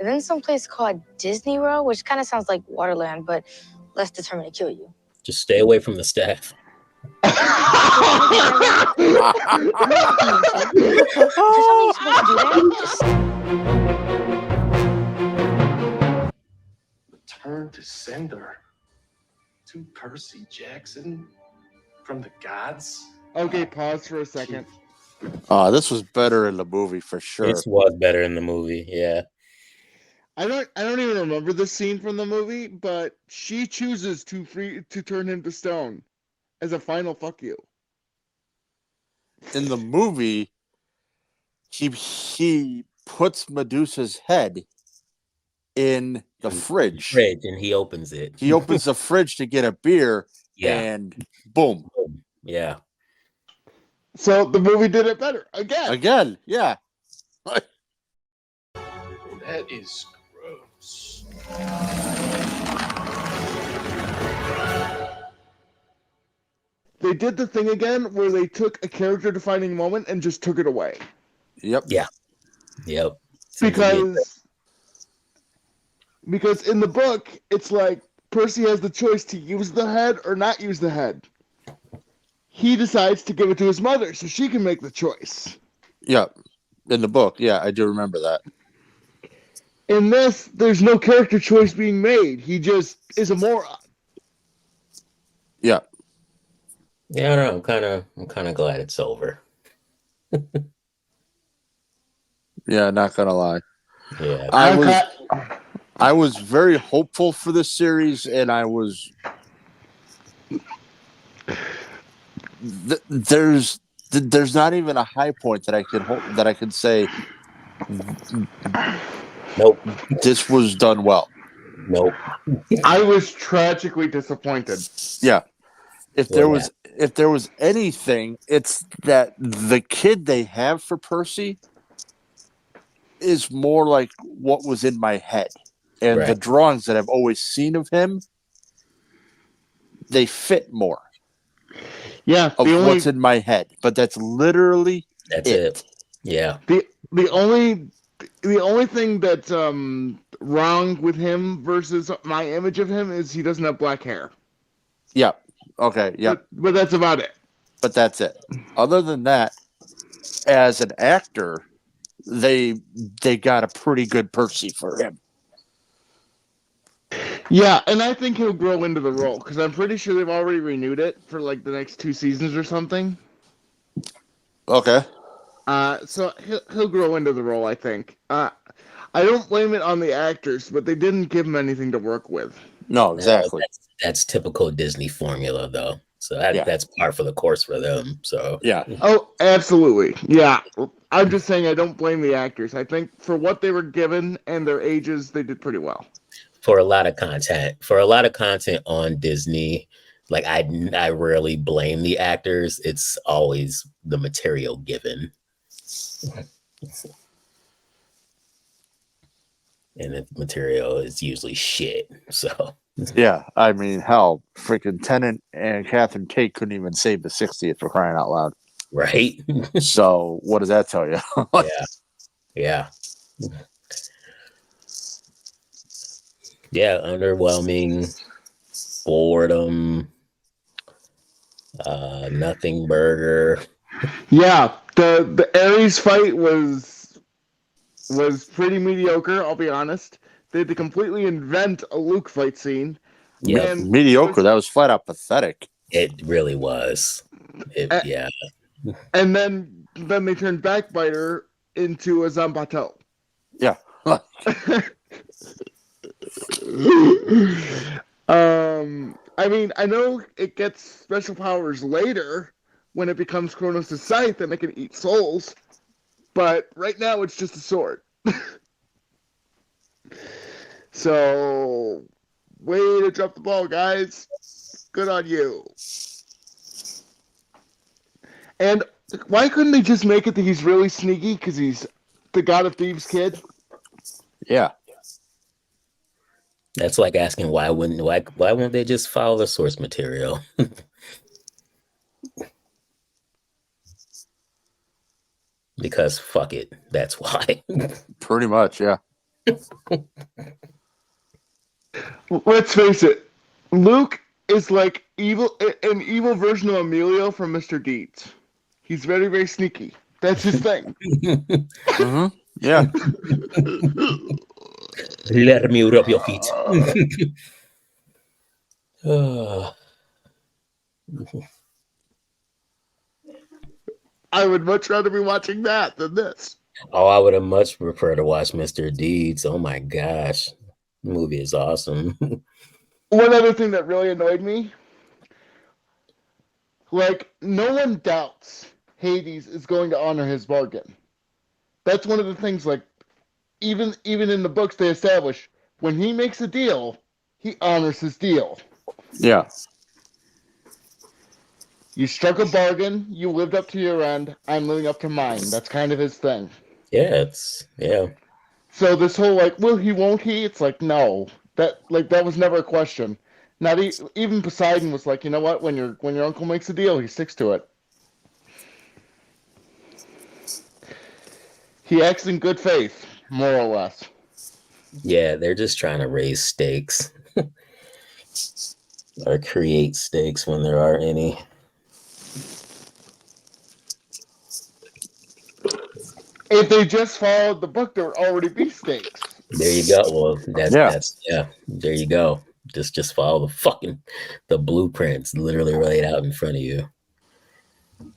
and then someplace called Disney World, which kind of sounds like Waterland, but less determined to kill you. Just stay away from the staff. Is there something you're supposed to do there? Just... Return to sender to Percy Jackson from the gods. Okay, pause for a second. This was better in the movie for sure. This was better in the movie, yeah. I don't even remember this scene from the movie, but she chooses to turn him to stone as a final fuck you. In the movie, he puts Medusa's head in the fridge, and he opens it. He opens the fridge to get a beer, and boom. Yeah. So the movie did it better again. Yeah. That is gross. They did the thing again where they took a character-defining moment and just took it away. Yep. Yeah. Yep. Because in the book, it's like Percy has the choice to use the head or not use the head. He decides to give it to his mother so she can make the choice. Yep. In the book, yeah, I do remember that. In this, there's no character choice being made. He just is a moron. Yeah. Yeah, I don't know. I'm kind of glad it's over. Yeah, not gonna lie. Yeah. I was very hopeful for this series, and I was. There's not even a high point that I could say. Nope. This was done well. Nope. I was tragically disappointed. Yeah. If there was anything, it's that the kid they have for Percy is more like what was in my head. And the drawings that I've always seen of him, they fit more. Yeah. What's in my head. But that's literally it. Yeah. The only thing that's wrong with him versus my image of him is he doesn't have black hair. Yeah. Okay. Yeah. But that's about it. But that's it. Other than that, as an actor, they got a pretty good Percy for him. Yeah, and I think he'll grow into the role because I'm pretty sure they've already renewed it for like the next 2 seasons or something. Okay. So he'll grow into the role, I think. I don't blame it on the actors, but they didn't give him anything to work with. No, exactly. That's typical Disney formula, though. So that's par for the course for them. So yeah. Oh, absolutely. Yeah. I'm just saying I don't blame the actors. I think for what they were given and their ages, they did pretty well. For a lot of content on Disney, like I rarely blame the actors. It's always the material given. And the material is usually shit. So yeah, I mean, hell, freaking Tennant and Catherine Tate couldn't even save the 60th for crying out loud. Right. So what does that tell you? Yeah. Yeah, underwhelming, boredom, nothing burger. Yeah, the Ares fight was pretty mediocre, I'll be honest. They had to completely invent a Luke fight scene. Yeah, mediocre. That was flat out pathetic. It really was. Yeah. And then they turned Backbiter into a Zambato. Yeah. I mean, I know it gets special powers later when it becomes Kronos' scythe and it can eat souls, but right now it's just a sword. So, way to drop the ball, guys. Good on you. And why couldn't they just make it that he's really sneaky because he's the God of Thieves kid? Yeah. That's like asking why won't they just follow the source material? Because fuck it. That's why. Pretty much, yeah. Let's face it, Luke is like an evil version of Emilio from Mr. Deeds. He's very, very sneaky. That's his thing. Mm-hmm. Yeah. Let me rub your feet. Oh, I would much rather be watching that than this. I would have much preferred to watch Mr. Deeds. Oh my gosh. The movie is awesome. One other thing that really annoyed me, like, no one doubts Hades is going to honor his bargain. That's one of the things, like, even in the books they establish, when he makes a deal, he honors his deal. Yeah. You struck a bargain, you lived up to your end, I'm living up to mine. That's kind of his thing. Yeah. So this whole, like, will he, won't he? It's like, no. That was never a question. Not even Poseidon was like, you know what? When your uncle makes a deal, he sticks to it. He acts in good faith, more or less. Yeah, they're just trying to raise stakes or create stakes when there are any. If they just followed the book, there would already be stakes. There you go. Well, that's there you go. Just follow the blueprints literally laid out in front of you.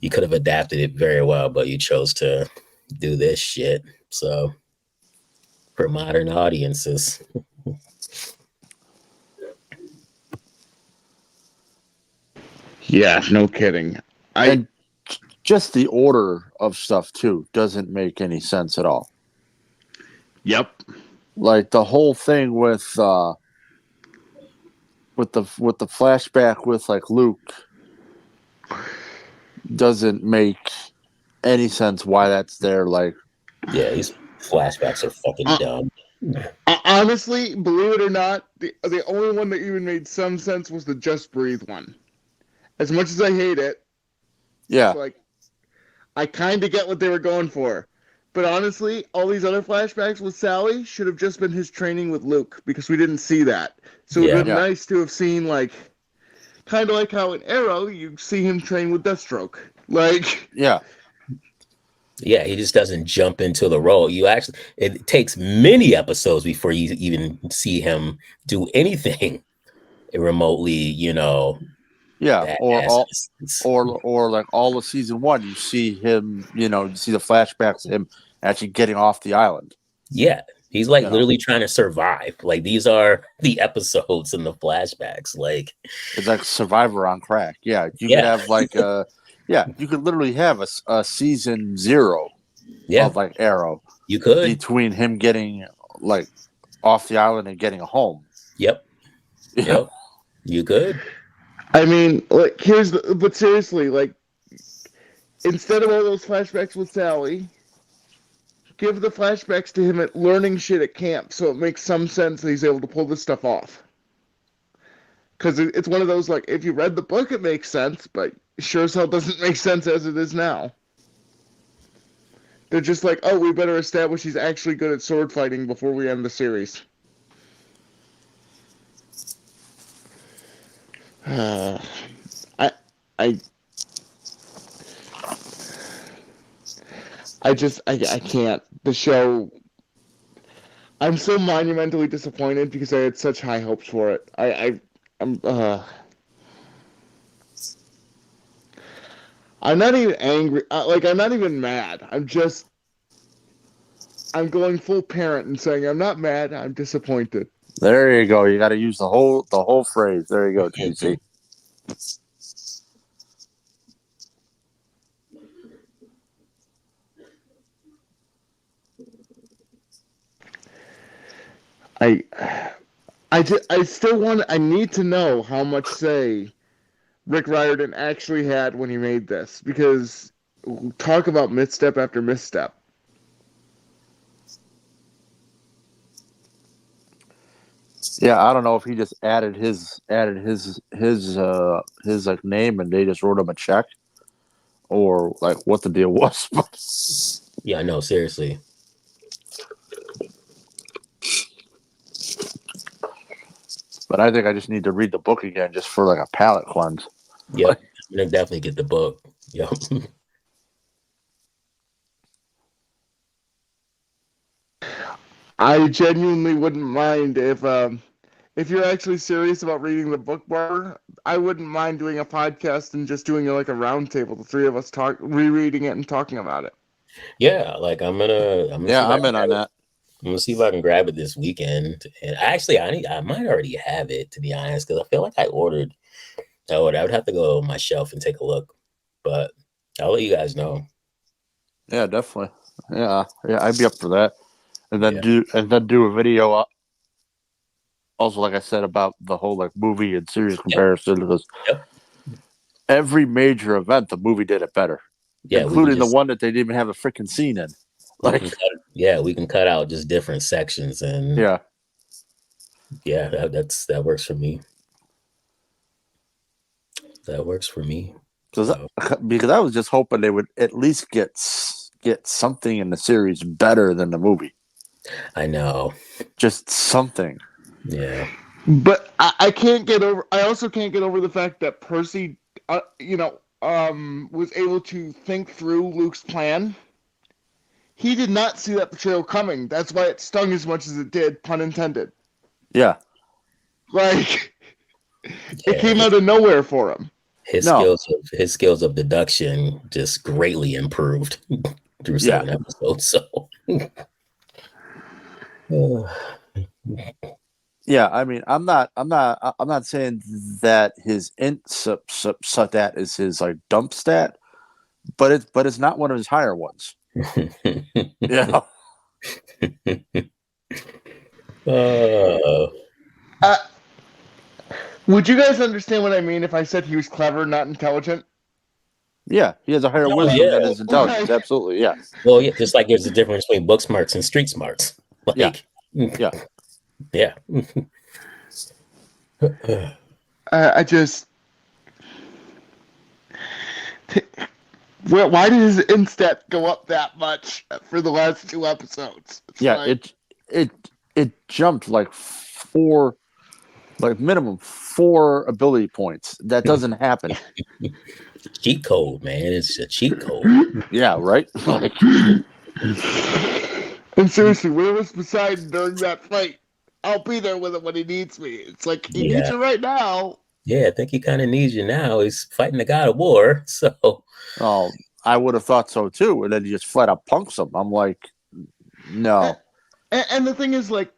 You could have adapted it very well, but you chose to do this shit. So for modern audiences. Yeah, no kidding. And just the order of stuff too doesn't make any sense at all. Yep. Like the whole thing with the flashback with like Luke doesn't make any sense why that's there. Like, yeah, these flashbacks are fucking dumb. Honestly, believe it or not, the only one that even made some sense was the Just Breathe one. As much as I hate it, yeah, like, I kind of get what they were going for. But honestly, all these other flashbacks with Sally should have just been his training with Luke, because we didn't see that. So it would have been nice to have seen, like, kind of like how in Arrow, you see him train with Deathstroke. Like, yeah, he just doesn't jump into the role. It takes many episodes before you even see him do anything remotely, yeah, or like all of season 1, you see him, you see the flashbacks of him actually getting off the island. Yeah, he's like literally trying to survive. Like these are the episodes in the flashbacks. Like it's like Survivor on crack. Yeah, you could have like you could literally have a season 0 of like Arrow. You could between him getting like off the island and getting home. Yep. You could. I mean, like but seriously, like instead of all those flashbacks with Sally, give the flashbacks to him at learning shit at camp, so it makes some sense that he's able to pull this stuff off. Because it's one of those, like, if you read the book, it makes sense, but sure as hell doesn't make sense as it is now. They're just like, oh, we better establish he's actually good at sword fighting before we end the series. I can't. The show, I'm so monumentally disappointed because I had such high hopes for it. I'm not even angry. I'm not even mad. I'm going full parent and saying I'm not mad. I'm disappointed. There you go. You got to use the whole phrase. There you go, TC. I need to know how much say Rick Riordan actually had when he made this, because talk about misstep after misstep. Yeah, I don't know if he just added his like name and they just wrote him a check, or like what the deal was. Yeah, no, seriously. But I think I just need to read the book again just for like a palate cleanse. Yep, I'm gonna definitely get the book. Yep. I genuinely wouldn't mind if you're actually serious about reading the book, Barber. I wouldn't mind doing a podcast and just doing like a round table, the three of us rereading it and talking about it. Yeah, like I'm gonna Yeah, I'm in on that. I'm gonna see if I can grab it this weekend. And I might already have it, to be honest, because I feel like I ordered. I would have to go on my shelf and take a look, but I'll let you guys know. Yeah, definitely. Yeah, I'd be up for that. And then Yeah. do a video also, like I said, about the whole like movie and series comparison, because every major event the movie did it better. Yeah, including the one that they didn't even have a freaking scene in. Like, we can cut out just different sections, and that works for me. That works for me. Because I was just hoping they would at least get something in the series better than the movie. I know, just something. Yeah, but I can't get over. I also can't get over the fact that Percy, was able to think through Luke's plan. He did not see that betrayal coming. That's why it stung as much as it did, pun intended. Yeah. Like, it came out of nowhere for him. His skills of deduction just greatly improved through 7 episodes. So, yeah, I mean, I'm not saying that his int stat is his like dump stat, but it's not one of his higher ones. Yeah. Would you guys understand what I mean if I said he was clever, not intelligent? Yeah, he has a higher wisdom than his intelligence. Absolutely, yeah. Well, yeah, just like there's a difference between book smarts and street smarts. Like, yeah. I just. Why did his instat go up that much for the last 2 episodes? It jumped like minimum 4 ability points. That doesn't happen. Cheat code, man. It's a cheat code. Yeah, right? And seriously, where was Poseidon during that fight? I'll be there with him when he needs me. It's like, he needs you right now. Yeah, I think he kind of needs you now. He's fighting the god of war, so. Oh, I would have thought so too. And then he just flat out punks him. I'm like, no. And the thing is, like,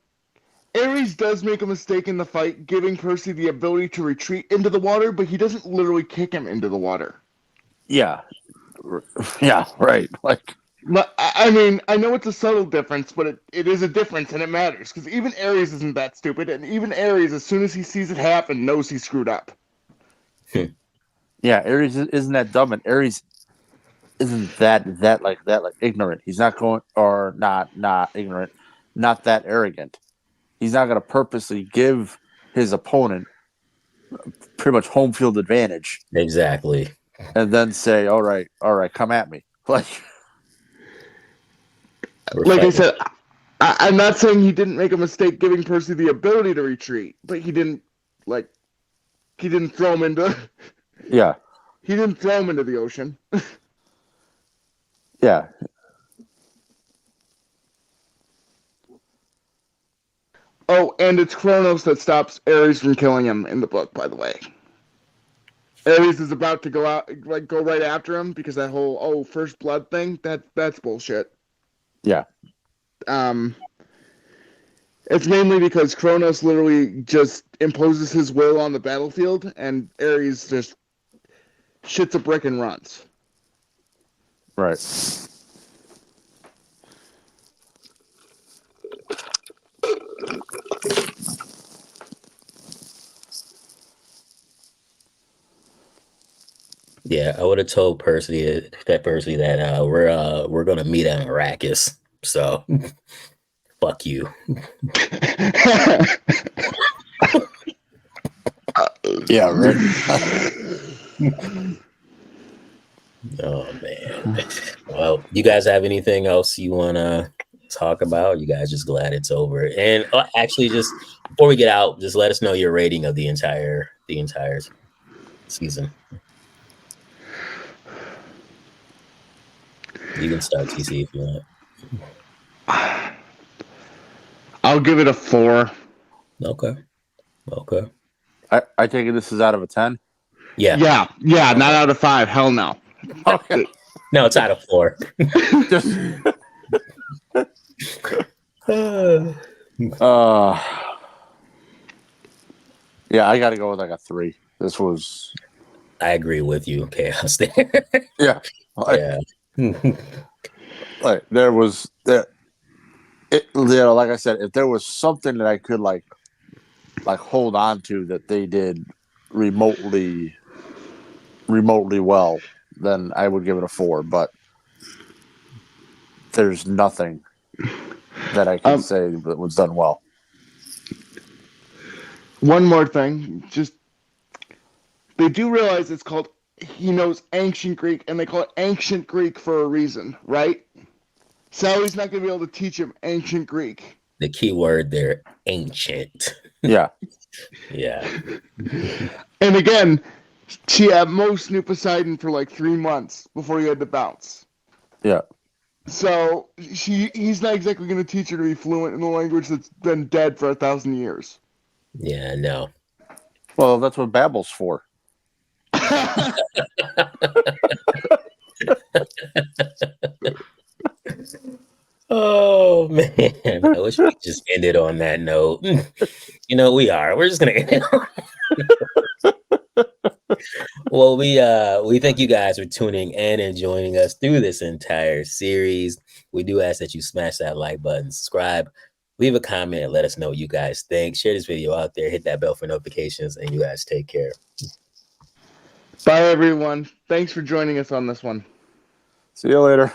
Ares does make a mistake in the fight, giving Percy the ability to retreat into the water, but he doesn't literally kick him into the water. Yeah. Yeah, right. Like, I mean, I know it's a subtle difference, but it is a difference, and it matters, because even Ares isn't that stupid, and even Ares, as soon as he sees it happen, knows he screwed up. Yeah, Ares isn't that dumb, and Ares isn't that ignorant. He's not going, or not ignorant, not that arrogant. He's not going to purposely give his opponent pretty much home field advantage. Exactly. And then say, all right, come at me. Like I said, I'm not saying he didn't make a mistake giving Percy the ability to retreat, but he didn't throw him into. Yeah. He didn't throw him into the ocean. Yeah. Oh, and it's Kronos that stops Ares from killing him in the book, by the way. Ares is about to go right after him because that whole first blood thing, that's bullshit. Yeah. It's mainly because Kronos literally just imposes his will on the battlefield, and Ares just shits a brick and runs. Right. Yeah, I would have told Percy that we're gonna meet at Arrakis. So fuck you. Yeah, right. Oh man. Well, you guys have anything else you wanna talk about? You guys just glad it's over? And actually, just before we get out, just let us know your rating of the entire season. You can start, TC, if you want. I'll give it a 4. Okay. I take it this is out of a 10. Yeah. Not out of 5. Hell no. Okay. No, it's out of 4. Just yeah, I got to go with like a 3. This was. I agree with you, Chaos. There. Yeah. Yeah. Like there was that. Like I said, if there was something that I could like hold on to that they did remotely well, then I would give it a 4. But there's nothing that I can say that was done well. One more thing, just they do realize it's called. He knows ancient Greek, and they call it ancient Greek for a reason, right? Sally's not going to be able to teach him ancient Greek. The key word there, ancient. Yeah. Yeah. And again, she at most knew Poseidon for like 3 months before he had to bounce. Yeah. So he's not exactly going to teach her to be fluent in a language that's been dead for 1,000 years. Yeah, no. Well, that's what Babbel's for. Oh man, I wish we could just ended on that note. You know, we're just gonna end it on. Well, we thank you guys for tuning in and joining us through this entire series. We do ask that you smash that like button, subscribe, leave a comment, and let us know what you guys think. Share this video out there, hit that bell for notifications, and you guys take care. Bye, everyone. Thanks for joining us on this one. See you later.